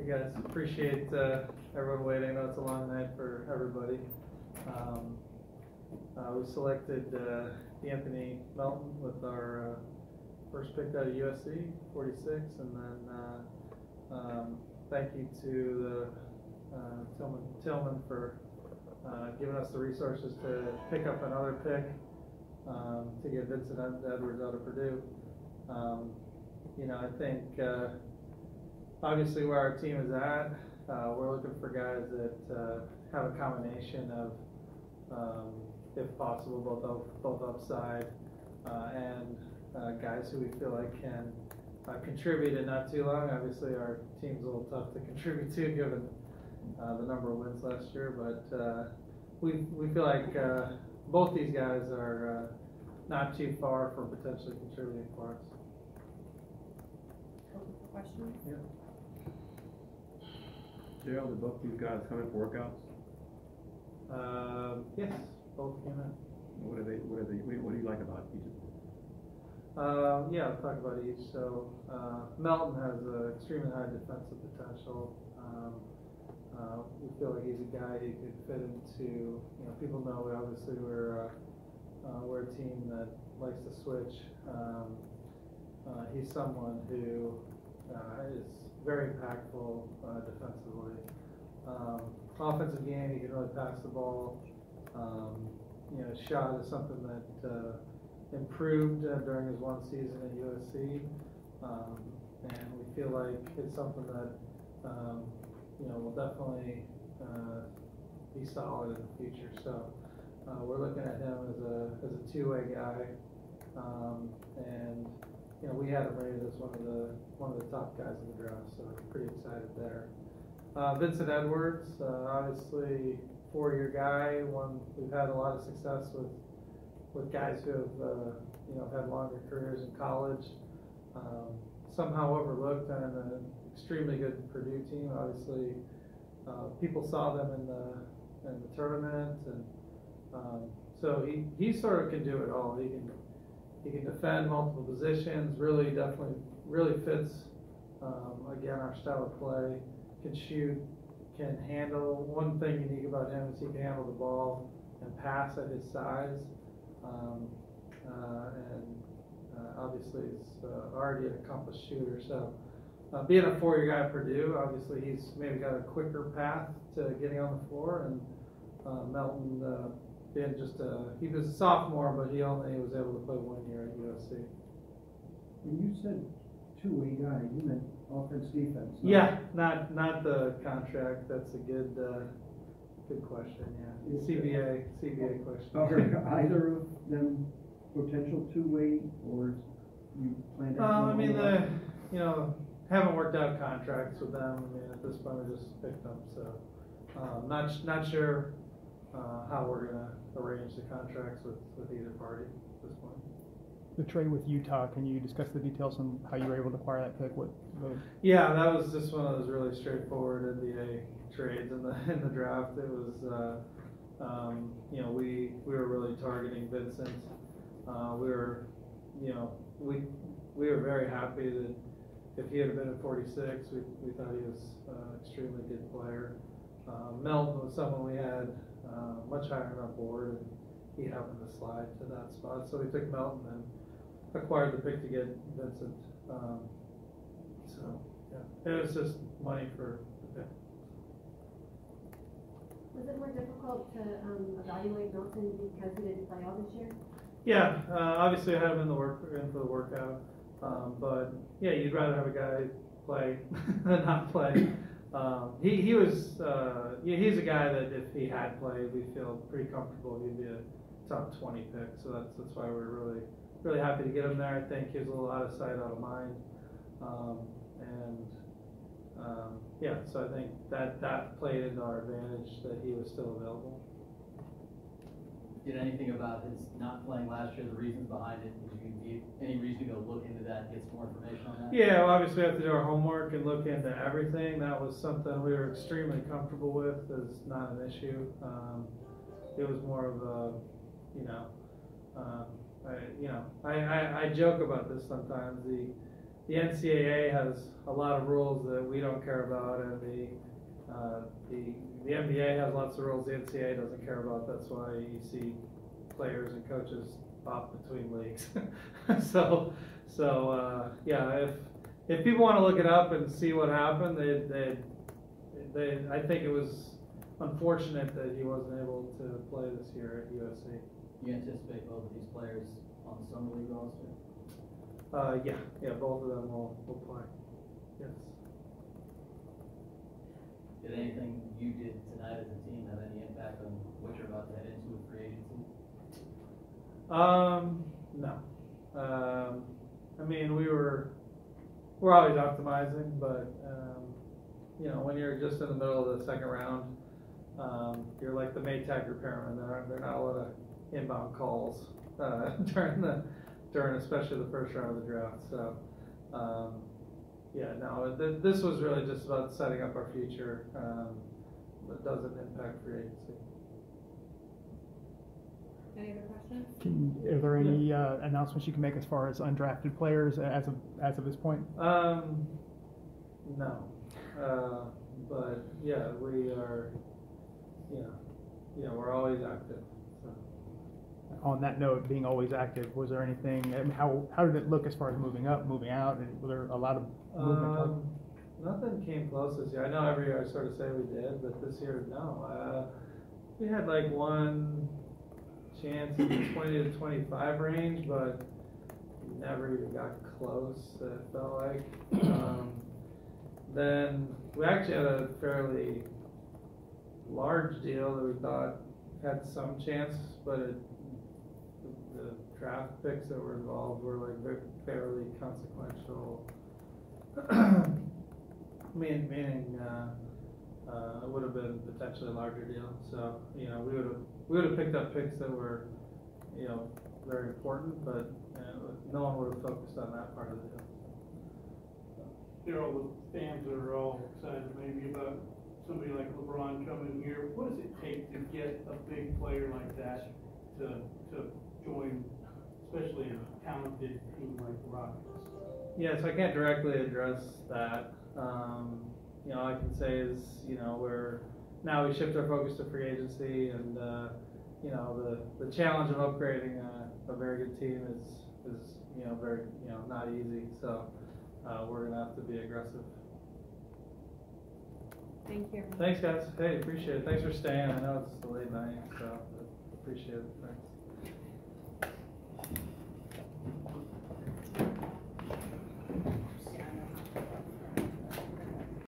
Hey guys, appreciate everyone waiting. I know it's a long night for everybody. We selected Anthony Melton with our first pick out of USC, 46, and then thank you to Tillman for giving us the resources to pick up another pick to get Vincent Edwards out of Purdue. I think obviously where our team is at, we're looking for guys that have a combination of, if possible, both upside and guys who we feel like can contribute in not too long. Obviously, our team's a little tough to contribute to given the number of wins last year, but we feel like both these guys are not too far from potentially contributing for us. Open for questions? Yeah. Daryl, did both these guys come in for workouts? Yes, both came in. What do you like about each of them? Yeah, I'll talk about each. So Melton has extremely high defensive potential. We feel like he's a guy who could fit into. People know obviously we're a team that likes to switch. He's someone who is very impactful defensively. Offensive game, he can really pass the ball. Shot is something that improved during his one season at USC, and we feel like it's something that will definitely be solid in the future. So we're looking at him as a two-way guy, and we had him rated as one of the top guys in the draft, so we're pretty excited there. Vincent Edwards, obviously 4-year guy. We've had a lot of success with guys who have had longer careers in college. Somehow overlooked on an extremely good Purdue team. Obviously, people saw them in the tournament, and so he sort of can do it all. He can defend multiple positions. Really fits again our style of play. Can shoot, can handle. One thing unique about him is he can handle the ball and pass at his size, and obviously he's already an accomplished shooter. So being a 4-year guy at Purdue, obviously he's maybe got a quicker path to getting on the floor, and Melton being he was a sophomore, but he only was able to play 1 year at USC. When you said two-way guy, you meant offense, defense. Yeah, not the contract. That's a good question. Yeah, CBA question. Are either of them potential two-way, or you plan to? Haven't worked out contracts with them. At this point, we just picked them, so not sure how we're gonna arrange the contracts with either party at this point. The trade with Utah, can you discuss the details on how you were able to acquire that pick? Yeah, that was just one of those really straightforward NBA trades in the draft. It was, we were really targeting Vincent. We were very happy that if he had been at 46, we thought he was an extremely good player. Melton was someone we had much higher on our board, and he happened to slide to that spot. So we took Melton and acquired the pick to get Vincent. It was just money for the pick. Was it more difficult to evaluate Melton because he didn't play all this year? Yeah, obviously I had him in for the workout, but yeah, you'd rather have a guy play than not play. He was he's a guy that if he had played, we feel pretty comfortable he'd be a top 20 pick. So that's why we're really happy to get him there. I think he was a little out of sight, out of mind, so I think that played into our advantage that he was still available. Did anything about his not playing last year, the reasons behind it? Would you need any reason to go look into that, get some more information on that? Yeah, well, obviously we have to do our homework and look into everything. That was something we were extremely comfortable with. It's not an issue. It was more of a, I joke about this sometimes. the NCAA has a lot of rules that we don't care about, and the NBA has lots of rules the NCAA doesn't care about. That's why you see players and coaches off between leagues. So yeah, if people want to look it up and see what happened, I think it was unfortunate that he wasn't able to play this year at USC. You anticipate both of these players on the summer league roster? Yeah, both of them will play. Yes. Did anything you did tonight as a team have any impact on what you're about to head into with free agency? No. I mean, we're always optimizing, but you know, when you're just in the middle of the second round, you're like the Maytag repairman. There are not a lot of inbound calls during especially the first round of the draft. So yeah, no, this was really just about setting up our future. It doesn't impact free agency. Any other questions? Are there any announcements you can make as far as undrafted players as of this point? No, but yeah, we are. We're always active. So. On that note, being always active, was there anything? I mean, how did it look as far as moving up, moving out? And was there a lot of movement? Nothing came close this year. I know every year I sort of say we did, but this year, no. We had like one chance in the 20 to 25 range, but never even got close, it felt like. Then we actually had a fairly large deal that we thought had some chance, but the draft picks that were involved were like fairly consequential. Meaning it would have been potentially a larger deal. So we would have picked up picks that were very important, but no one would have focused on that part of the deal. Daryl, the fans are all excited maybe about somebody like LeBron coming here. What does it take to get a big player like that to join, especially a talented team like the Rockets? Yeah, so I can't directly address that. All I can say is, we shift our focus to free agency, and the challenge of upgrading a very good team is very not easy. So we're gonna have to be aggressive. Thank you. Thanks, guys. Hey, appreciate it. Thanks for staying. I know it's a late night, so appreciate it. Thanks.